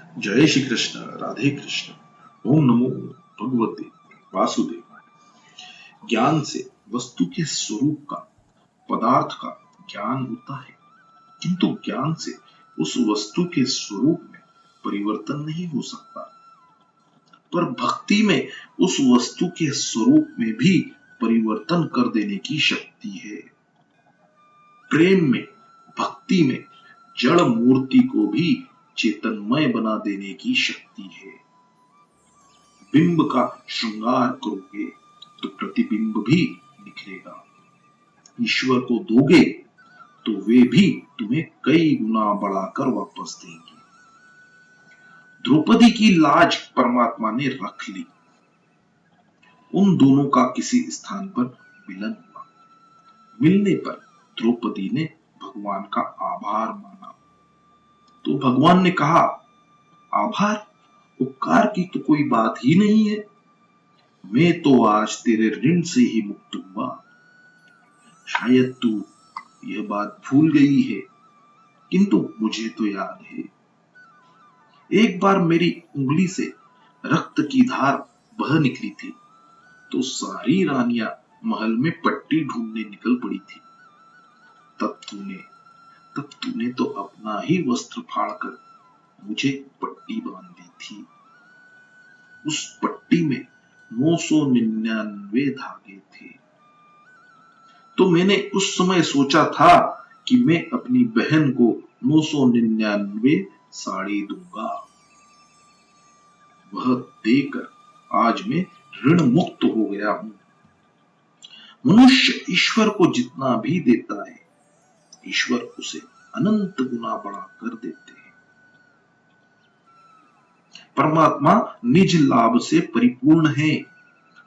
जय श्री कृष्ण, राधे कृष्ण। ओम नमो भगवते वासुदेवाय। ज्ञान से वस्तु के स्वरूप का, पदार्थ का ज्ञान होता है, किंतु ज्ञान से उस वस्तु के स्वरूप में परिवर्तन नहीं हो सकता। पर भक्ति में उस वस्तु के स्वरूप में भी परिवर्तन कर देने की शक्ति है। प्रेम में, भक्ति में जड़ मूर्ति को भी चेतनमय बना देने की शक्ति है। बिंब का श्रृंगार करोगे तो प्रतिबिंब भी निखरेगा। ईश्वर को दोगे तो वे भी तुम्हें कई गुना बढ़ाकर वापस देंगे। द्रौपदी की लाज परमात्मा ने रख ली। उन दोनों का किसी स्थान पर मिलन हुआ। मिलने पर द्रौपदी ने भगवान का आभार माना तो भगवान ने कहा, आभार, उपकार की तो कोई बात ही नहीं है। मैं तो आज तेरे ऋण से ही मुक्त हुआ। शायद तू यह बात भूल गई है, किंतु मुझे तो याद है। एक बार मेरी उंगली से रक्त की धार बह निकली थी तो सारी रानियां महल में पट्टी ढूंढने निकल पड़ी थी। तब तूने तो अपना ही वस्त्र फाड़कर मुझे पट्टी बांध दी थी। उस पट्टी में 999 धागे थे। तो मैंने उस समय सोचा था कि मैं अपनी बहन को 999 साड़ी दूंगा। वह देकर आज मैं ऋण मुक्त हो गया हूं। मनुष्य ईश्वर को जितना भी देता है, ईश्वर उसे अनंत गुना बढ़ा कर देते हैं। परमात्मा निज लाभ से परिपूर्ण है,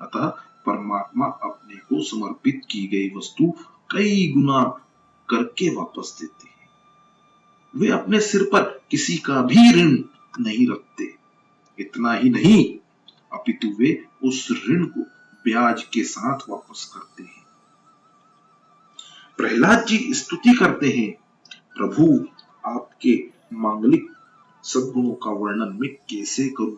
अतः परमात्मा अपने को समर्पित की गई वस्तु कई गुना करके वापस देते हैं। वे अपने सिर पर किसी का भी ऋण नहीं रखते। इतना ही नहीं, अपितु वे उस ऋण को ब्याज के साथ वापस करते हैं। प्रहलाद जी स्तुति करते हैं, प्रभु आपके मांगलिक सद्गुणों का वर्णन मैं कैसे करूं।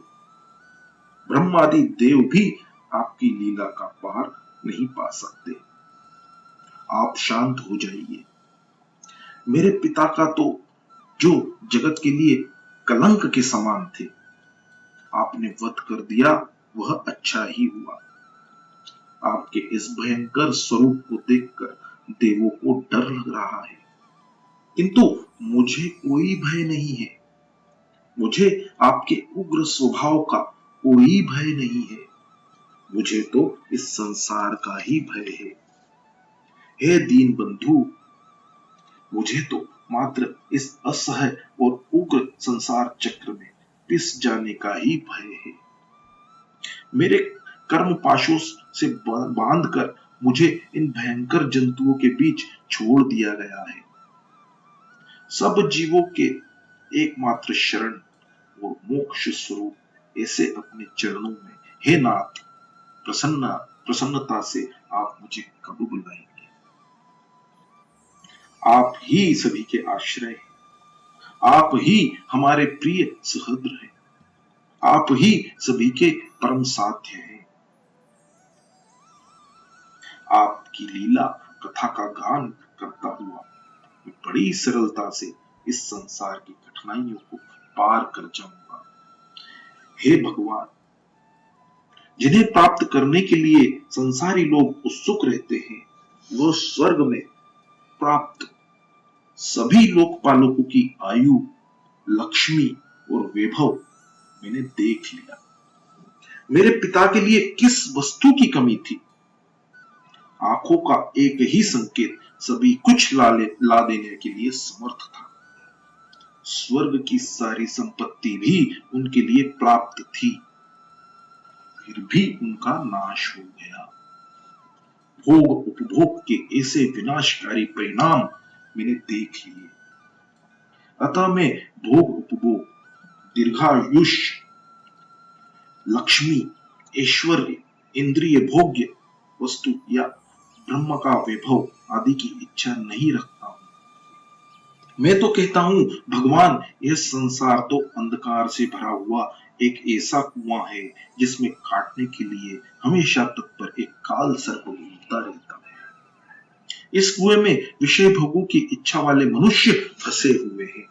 ब्रह्मादि देव भी आपकी लीला का पार नहीं पा सकते। आप शांत हो जाइए। मेरे पिता का तो जो जगत के लिए कलंक के समान थे, आपने वध कर दिया, वह अच्छा ही हुआ। आपके इस भयंकर स्वरूप को देखकर देवों को डर लग रहा है, किंतु मुझे कोई भय नहीं है। मुझे आपके उग्र स्वभाव का कोई भय नहीं है। मुझे तो इस संसार का ही भय है। हे दीन बंधु, मुझे तो मात्र इस असह्य और उग्र संसार चक्र में पिस जाने का ही भय है। मेरे कर्म पाशों से बांधकर मुझे इन भयंकर जंतुओं के बीच छोड़ दिया गया है। सब जीवों के एकमात्र शरण और मोक्ष स्वरूप ऐसे अपने चरणों में, हे नाथ, प्रसन्नता से आप मुझे कब बुलाएंगे। आप ही सभी के आश्रय हैं। आप ही हमारे प्रिय सहृदय हैं। आप ही सभी के परम साध्य हैं। आपकी लीला कथा का गान करता हुआ मैं बड़ी सरलता से इस संसार की कठिनाइयों को पार कर जाऊंगा। हे भगवान, जिन्हें प्राप्त करने के लिए संसारी लोग उत्सुक रहते हैं, वह स्वर्ग में प्राप्त सभी लोकपालों की आयु, लक्ष्मी और वैभव मैंने देख लिया। मेरे पिता के लिए किस वस्तु की कमी थी? आंखों का एक ही संकेत सभी कुछ ला देने के लिए समर्थ था। स्वर्ग की सारी संपत्ति भी उनके लिए प्राप्त थी, फिर भी उनका नाश हो गया। भोग उपभोग के ऐसे विनाशकारी परिणाम मैंने देख लिए। अतः मैं भोग उपभोग, दीर्घायुष, लक्ष्मी, ऐश्वर्य, इंद्रिय भोग्य वस्तु या ब्रह्म का वैभव आदि की इच्छा नहीं रखता हूं। मैं तो कहता हूं भगवान, यह संसार तो अंधकार से भरा हुआ एक ऐसा कुआं है जिसमें काटने के लिए हमेशा तत्पर एक काल सर्प घूमता रहता है। इस कुएं में विषय भोगों की इच्छा वाले मनुष्य फंसे हुए हैं।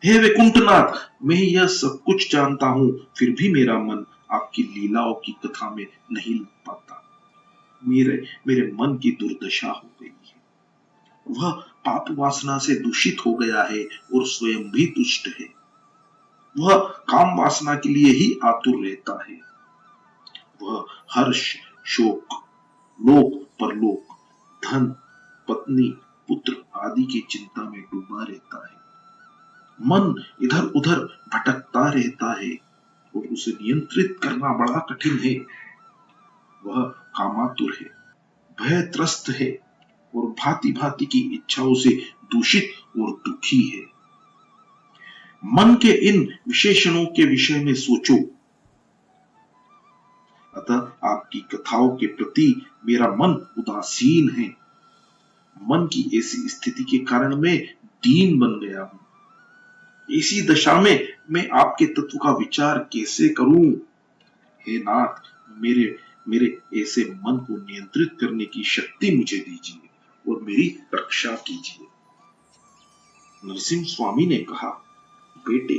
हे वैकुंठनाथ, मैं यह सब कुछ जानता हूं, फिर भी मेरा मन आपकी लीलाओं की कथा में नहीं लग पाता। मेरे मेरे मन की दुर्दशा हो गई है। वह पाप वासना से दूषित हो गया है और स्वयं भी दुष्ट है। वह काम वासना के लिए ही आतुर रहता है। वह हर्ष, शोक, लोक परलोक, धन, पत्नी, पुत्र आदि की चिंता में डूबा रहता है। मन इधर उधर भटकता रहता है और उसे नियंत्रित करना बड़ा कठिन है। वह कामातुर है, भय त्रस्त है और भांति भांति की इच्छाओं से दूषित और दुखी है। मन के इन विशेषणों के विषय में सोचो। अतः आपकी कथाओं के प्रति मेरा मन उदासीन है। मन की ऐसी स्थिति के कारण मैं दीन बन गया हूं। ऐसी दशा में मैं आपके तत्व का विचार कैसे करूं? हे नाथ, मेरे मेरे ऐसे मन को नियंत्रित करने की शक्ति मुझे दीजिए और मेरी रक्षा कीजिए। नरसिंह स्वामी ने कहा, बेटे,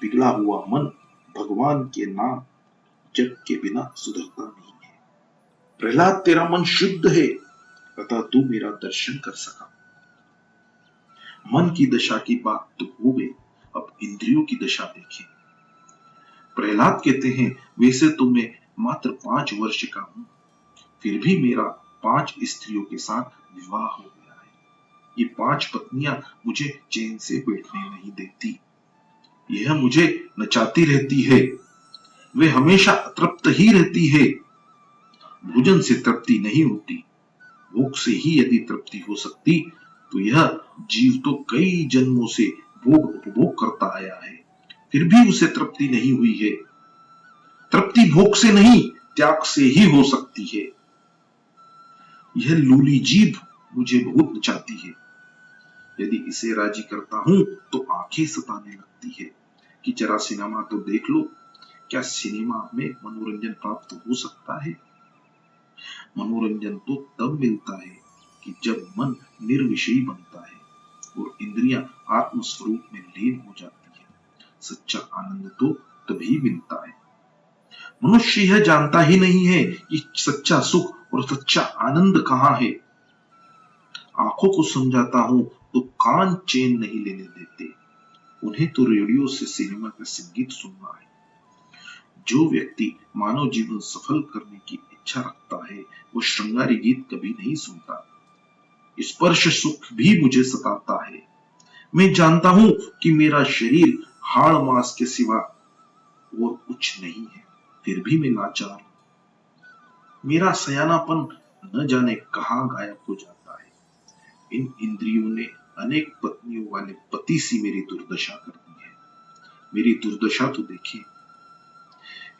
बिगड़ा हुआ मन भगवान के नाम जप के बिना सुधरता नहीं है। प्रहलाद, तेरा मन शुद्ध है, अतः तू मेरा दर्शन कर सका। मन की दशा की बात तो हो गई, अब इंद्रियों की दशा देखें। प्रहलाद कहते हैं, वैसे तो मैं मात्र 5 वर्ष का हूं, फिर भी मेरा 5 स्त्रियों के साथ विवाह हो गया है। ये 5 पत्नियां मुझे चैन से बैठने नहीं देती। यह मुझे नचाती रहती है। वे हमेशा अतृप्त ही रहती है। भोजन से तृप्ति नहीं होती। भोग से ही यदि तृप्ति हो सकती तो यह जीव तो कई जन्मों से भोग उपभोग करता आया है, फिर भी उसे तृप्ति नहीं हुई है। तृप्ति भोग से नहीं, त्याग से ही हो सकती है। यह लूली जीभ मुझे बहुत नचाती है। यदि इसे राजी करता हूं तो आंखें सताने लगती है कि जरा सिनेमा तो देख लो। क्या सिनेमा में मनोरंजन प्राप्त हो सकता है? मनोरंजन तो तब मिलता है कि जब मन निर्विषयी बनता है और इंद्रियां आत्म स्वरूप में लीन हो जाती है। सच्चा आनंद तो तभी मिलता है। मनुष्य यह जानता ही नहीं है कि सच्चा सुख और सच्चा आनंद कहाँ है। आंखों को समझाता हूं तो कान चैन नहीं लेने देते। उन्हें तो रेडियो से सिनेमा का संगीत सुनना है। जो व्यक्ति मानव जीवन सफल करने की इच्छा रखता है वो श्रृंगारी गीत कभी नहीं सुनता। स्पर्श सुख भी मुझे सताता है। मैं जानता हूं कि मेरा शरीर हाड़ मांस के सिवा और कुछ नहीं है, फिर भी मैं लाचार हूं। मेरा सयानापन न जाने कहां गायब हो जाता है। इन इंद्रियों ने अनेक पत्नियों वाले पति सी मेरी दुर्दशा कर दी है। मेरी दुर्दशा तो देखिए।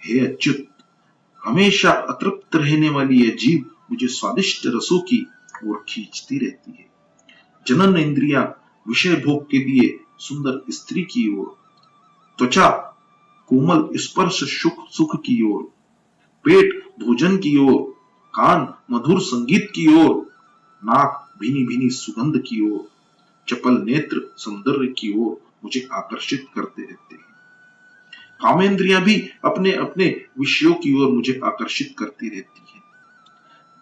हे अच्युत, हमेशा अतृप्त रहने वाली यह जीभ मुझे स्वादिष्ट रसों की ओर खींचती रहती है। जनन इंद्रिया विषय भोग के लिए सुंदर स्त्री की ओर, त्वचा कोमल स्पर्श सुख की ओर, पेट भोजन की ओर, कान मधुर संगीत की ओर, नाक भीनी भीनी सुगंध की ओर, चपल नेत्र सौंदर्य की ओर मुझे आकर्षित करते रहते हैं। कामेंद्रियां भी अपने अपने विषयों की ओर मुझे आकर्षित करती रहती है।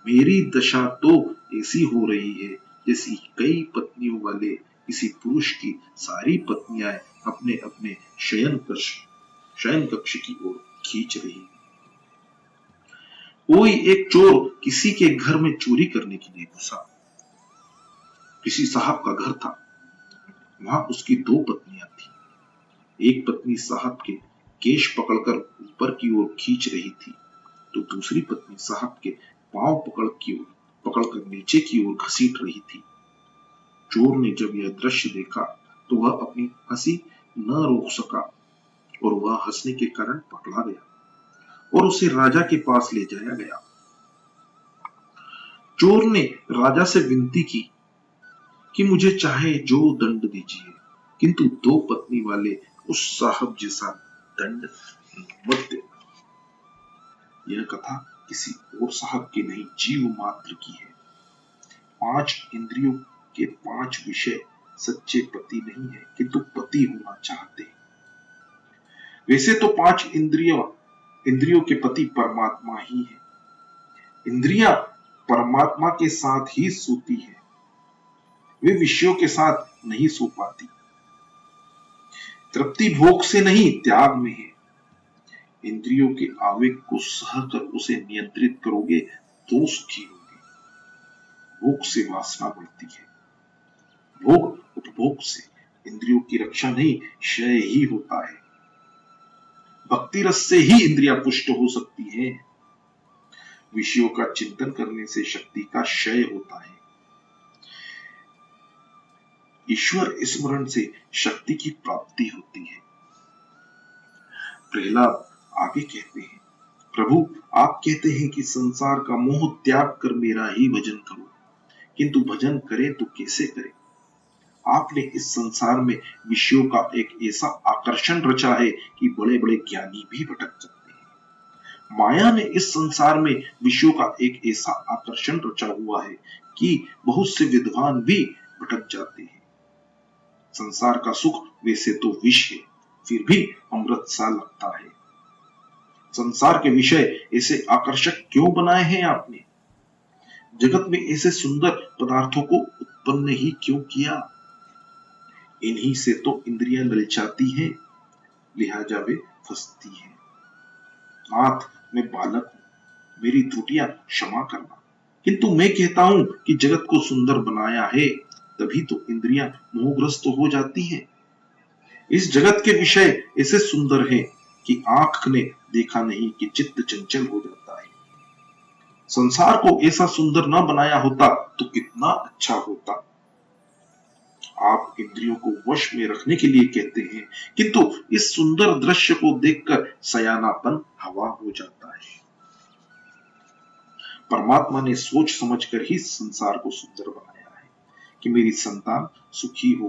मेरी दशा तो ऐसी हो रही है जैसी कई पत्नियों वाले किसी पुरुष की सारी पत्नियां अपने अपने शयन कक्ष की ओर खींच रही है। कोई एक चोर किसी के घर में चोरी करने के लिए घुसा। किसी साहब का घर था। वहां उसकी 2 पत्नियां थी। एक पत्नी साहब के केश पकड़कर ऊपर की ओर खींच रही थी तो दूसरी पत्नी साहब के पांव पकड़कर नीचे की ओर घसीट रही थी। चोर ने जब यह दृश्य देखा तो वह अपनी हंसी न रोक सका और वह हंसने के कारण पकड़ा गया और उसे राजा के पास ले जाया गया। चोर ने राजा से विनती की, कि मुझे चाहे जो दंड दीजिए, किंतु 2 पत्नी वाले उस साहब जैसा दंड मत देना। यह कथा किसी और साहब की नहीं, जीव मात्र की है। 5 इंद्रियों के 5 विषय सच्चे पति नहीं है, किंतु पति होना चाहते हैं। वैसे तो 5 इंद्रियों के पति परमात्मा ही है। इंद्रियां परमात्मा के साथ ही सोती है, वे विषयों के साथ नहीं सो पाती। तृप्ति भोग से नहीं, त्याग में है। इंद्रियों के आवेग को सहकर उसे नियंत्रित करोगे तो सुखी होगे। भोग से वासना बढ़ती है, भोग उपभोग से इंद्रियों की रक्षा नहीं, क्षय ही होता है। भक्ति रस से ही इंद्रियां पुष्ट हो सकती हैं। विषयों का चिंतन करने से शक्ति का क्षय होता है। ईश्वर स्मरण से शक्ति की प्राप्ति होती है। प्रहलाद आगे कहते हैं, प्रभु आप कहते हैं कि संसार का मोह त्याग कर मेरा ही भजन करो, किंतु भजन करें तो कैसे करें? आपने इस संसार में विषयों का एक ऐसा आकर्षण रचा है कि बड़े बड़े ज्ञानी भी भटक जाते हैं। माया ने इस संसार में विषयों का एक ऐसा आकर्षण रचा हुआ है कि बहुत से विद्वान भी भटक जाते हैं। संसार का सुख वैसे तो विष है, फिर भी अमृत सा लगता है। संसार के विषय ऐसे आकर्षक क्यों बनाए हैं आपने? जगत में ऐसे सुंदर पदार्थों को उत्पन्न ही क्यों किया? इन्हीं से तो इंद्रियां ललचाती हैं, लिहाजा वे फंसती हैं। नाथ, मैं बालक हूं, मेरी त्रुटियां क्षमा करना, किंतु मैं कहता हूं कि जगत को सुंदर बनाया है, तभी तो इंद्रियां मोहग्रस्त हो जाती हैं। इस जगत के विषय ऐसे सुंदर हैं कि आंख ने देखा नहीं कि चित्त चंचल हो जाता है। संसार को ऐसा सुंदर न बनाया होता तो कितना अच्छा होता। आप इंद्रियों को वश में रखने के लिए कहते हैं, किंतु इस सुंदर दृश्य को देखकर सयानापन हवा हो जाता है। परमात्मा ने सोच समझकर ही संसार को सुंदर बनाया है कि मेरी संतान सुखी हो,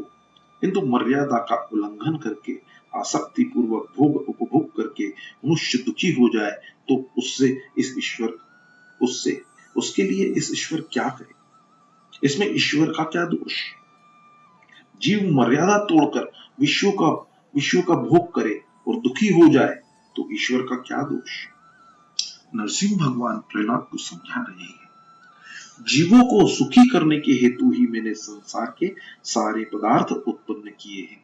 किंतु मर्यादा का उल्लंघन करके आसक्ति पूर्वक भोग उपभोग करके मनुष्य दुखी हो जाए तो उसके लिए इस ईश्वर क्या करे? इसमें ईश्वर का क्या दोष? जीव मर्यादा तोड़कर विश्व का भोग करे और दुखी हो जाए तो ईश्वर का क्या दोष? नरसिंह भगवान प्रहलाद को समझा रहे हैं, जीवों को सुखी करने के हेतु ही मैंने संसार के सारे पदार्थ उत्पन्न किए हैं।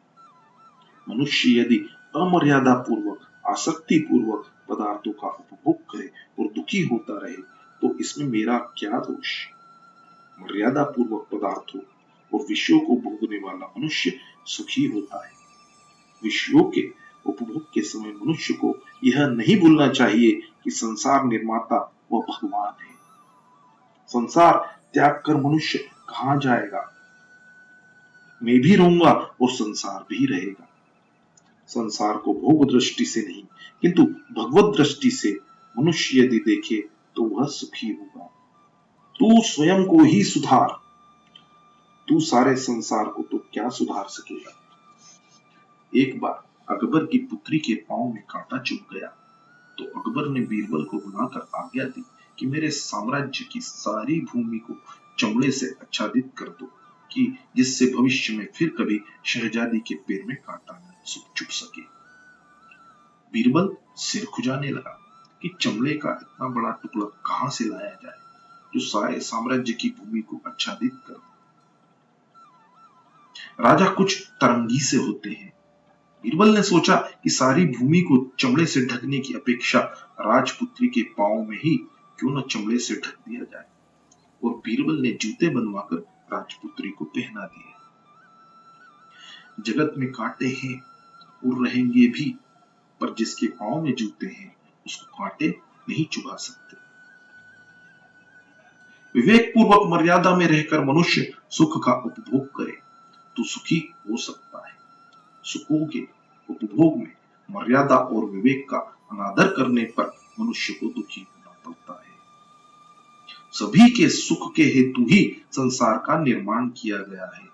मनुष्य यदि अमर्यादा पूर्वक आसक्ति पूर्वक पदार्थों का उपभोग करे और दुखी होता रहे तो इसमें मेरा क्या दोष? मर्यादा पूर्वक पदार्थों और विषयों को भोगने वाला मनुष्य सुखी होता है। विषयों के उपभोग के समय मनुष्य को यह नहीं भूलना चाहिए कि संसार निर्माता व भगवान है। संसार त्याग कर मनुष्य कहां जाएगा? मैं भी रहूंगा और संसार भी रहेगा। संसार को भोग दृष्टि से नहीं, किंतु भगवत दृष्टि से मनुष्य यदि देखे तो वह सुखी होगा। तू स्वयं को ही सुधार, तू सारे संसार को तो क्या सुधार सकेगा? एक बार अकबर की पुत्री के पांव में कांटा चुभ गया तो अकबर ने बीरबल को बुलाकर आज्ञा दी कि मेरे साम्राज्य की सारी भूमि को चमड़े से आच्छादित कर दो, कि जिससे भविष्य में फिर कभी शहजादी के पैर में कांटा न चुभ सके। बीरबल सिर खुजाने लगा कि चमड़े का इतना बड़ा टुकड़ा कहां से लाया जाए जो सारे साम्राज्य की भूमि को आच्छादित कर। राजा कुछ तरंगी से होते हैं। बीरबल ने सोचा कि सारी भूमि को चमड़े से ढकने की अपेक्षा राजपुत्री के पांव में ही क्यों न चमड़े से ढक दिया जाए, और बीरबल ने जूते बनवाकर राजपुत्री को पहना दिए। जगत में कांटे हैं और रहेंगे भी, पर जिसके पांव में जूते हैं उसको कांटे नहीं चुभा सकते। विवेक पूर्वक मर्यादा में रहकर मनुष्य सुख का उपभोग करे तो सुखी हो सकता है। सुखों के उपभोग में मर्यादा और विवेक का अनादर करने पर मनुष्य को दुखी होना पड़ता है। सभी के सुख के हेतु ही संसार का निर्माण किया गया है।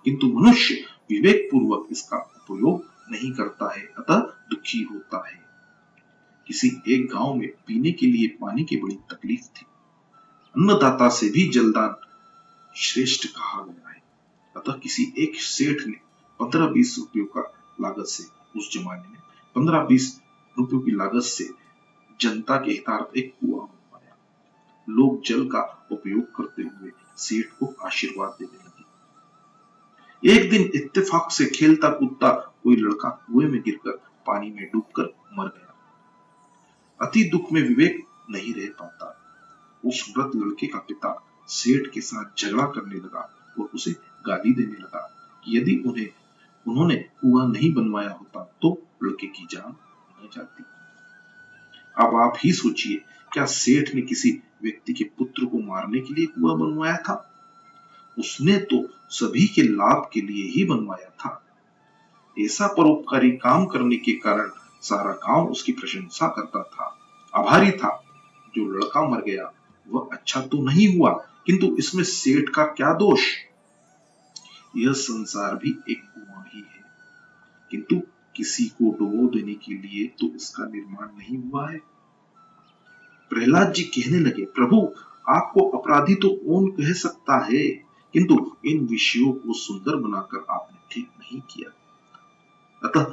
किंतु मनुष्य विवेक पूर्वक इसका उपयोग नहीं करता है, अतः दुखी होता है। किसी एक गांव में पीने के लिए पानी की बड़ी तकलीफ थी। अन्नदाता से भी जलदान श्रेष्ठ कहा गया है। अतः किसी एक सेठ ने 15-20 रुपयों का लागत से, उस जमाने में 15-20 रुपयों की लागत से जनता के हितार्थ एक कुआं बनवाया। लोग जल का उपयोग करते हुए सेठ को आशीर्वाद देने लगे। एक दिन इत्तेफाक से खेलता कूदता कोई लड़का कुएं में गिरकर पानी में डूबकर मर गया। अति दुख में विवेक नहीं रह पाता। उस मृत लड़के का पिता सेठ के साथ झगड़ा करने लगा और उसे गाली देने लगा कि यदि उन्होंने कुआं नहीं बनवाया होता तो लड़के की जान न जाती। अब आप ही सोचिए, क्या सेठ ने किसी व्यक्ति के पुत्र को मारने के लिए कुआं बनवाया था? उसने तो सभी के लाभ के लिए ही बनवाया था। ऐसा परोपकारी काम करने के कारण सारा गांव उसकी प्रशंसा करता था, आभारी था। जो लड़का मर गया वह अच्छा तो नहीं हुआ, किंतु इसमें सेठ का क्या दोष? यह संसार भी एक कुआं ही है, किंतु किसी को डुबो देने के लिए तो इसका निर्माण नहीं हुआ है। प्रहलाद जी कहने लगे, प्रभु आपको अपराधी तो कौन कह सकता है, किंतु इन विषयों को सुंदर बनाकर आपने ठीक नहीं किया। अतः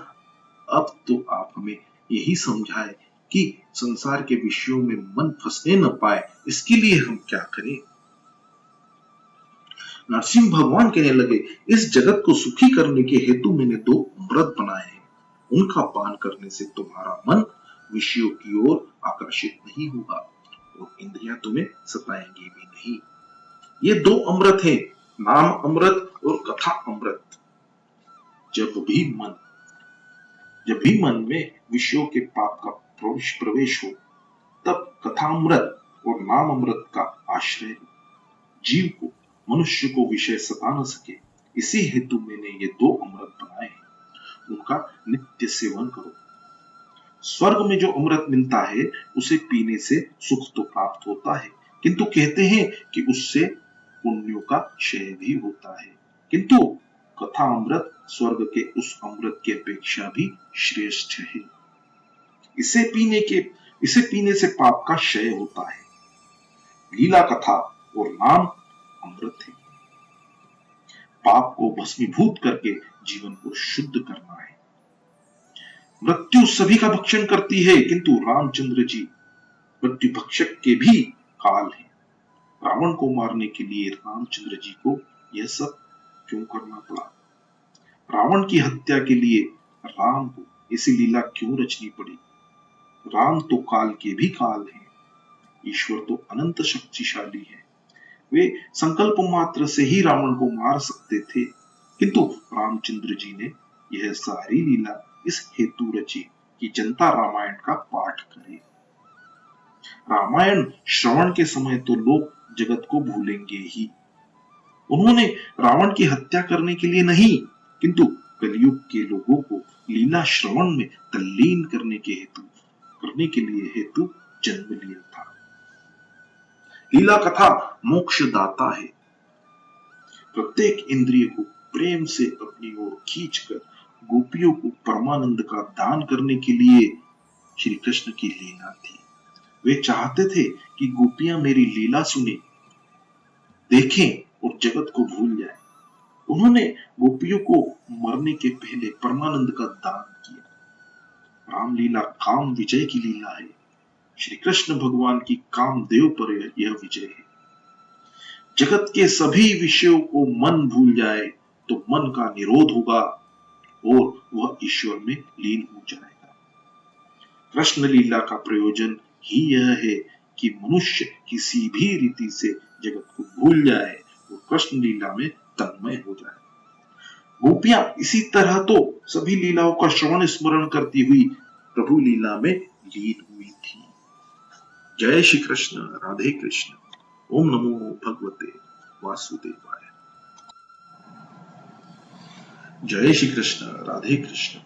अब तो आप हमें यही समझाए कि संसार के विषयों में मन फंसने न पाए, इसके लिए हम क्या करें? नरसिंह भगवान कहने लगे, इस जगत को सुखी करने के हेतु मैंने 2 अमृत बनाए हैं। उनका पान करने से तुम्हारा मन विषयों की ओर आकर्षित नहीं होगा और इंद्रियां तुम्हें सताएंगी भी नहीं। ये 2 अमृत हैं, नाम अमृत और कथा अमृत। जब भी मन में विषयों के पाप का प्रवेश हो, तब कथामृत और नाम अमृत का आश्रय जीव को, मनुष्य को विषय सता न सके। इसी हेतु मैंने ये 2 अमृत बनाए हैं, उनका नित्य सेवन करो। स्वर्ग में जो अमृत मिलता है उसे पीने से सुख तो प्राप्त होता है, किंतु कहते हैं कि उससे पुण्यों का क्षय भी होता है। किंतु कथा अमृत स्वर्ग के उस अमृत की अपेक्षा भी श्रेष्ठ है। इसे पीने से पाप का क्षय होता है। लीला कथा और नाम अमृत है। पाप को भस्मीभूत करके जीवन को शुद्ध करना है। मृत्यु सभी का भक्षण करती है, किंतु रामचंद्र जी मृत्यु भक्षक के भी काल है। रावण को मारने के लिए रामचंद्र जी को यह सब क्यों करना पड़ा? रावण की हत्या के लिए राम को ऐसी लीला क्यों रचनी पड़ी? राम तो काल के भी काल हैं। ईश्वर तो अनंत शक्तिशाली है। वे संकल्प मात्र से ही रावण को मार सकते थे, किंतु रामचंद्र जी ने यह सारी लीला इस हेतु रची कि जनता रामायण का पाठ करे। रामायण श्रवण के समय तो लोग जगत को भूलेंगे ही। उन्होंने रावण की हत्या करने के लिए नहीं, किंतु कलयुग के लोगों को लीला श्रवण में तल्लीन करने के लिए हेतु जन्म लिया था। लीला कथा मोक्ष दाता है। प्रत्येक इंद्रिय को प्रेम से अपनी ओर खींचकर गोपियों को परमानंद का दान करने के लिए श्री कृष्ण की लीला थी। वे चाहते थे कि गोपियां मेरी लीला सुने, देखें और जगत को भूल जाए। उन्होंने गोपियों को मरने के पहले परमानंद का दान किया। रामलीला काम विजय की लीला है। श्री कृष्ण भगवान की कामदेव पर यह विजय है। जगत के सभी विषयों को मन भूल जाए तो मन का निरोध होगा और वह ईश्वर में लीन हो जाएगा। कृष्ण लीला का प्रयोजन ही यह है कि मनुष्य किसी भी रीति से जगत को भूल जाए और कृष्ण लीला में तन्मय हो जाए। गोपियां इसी तरह तो सभी लीलाओं का श्रवण स्मरण करती हुई प्रभु लीला में लीन हुई थी। जय श्री कृष्ण, राधे कृष्ण। ओम नमो भगवते वासुदेवाय। जय श्री कृष्ण, राधे कृष्ण।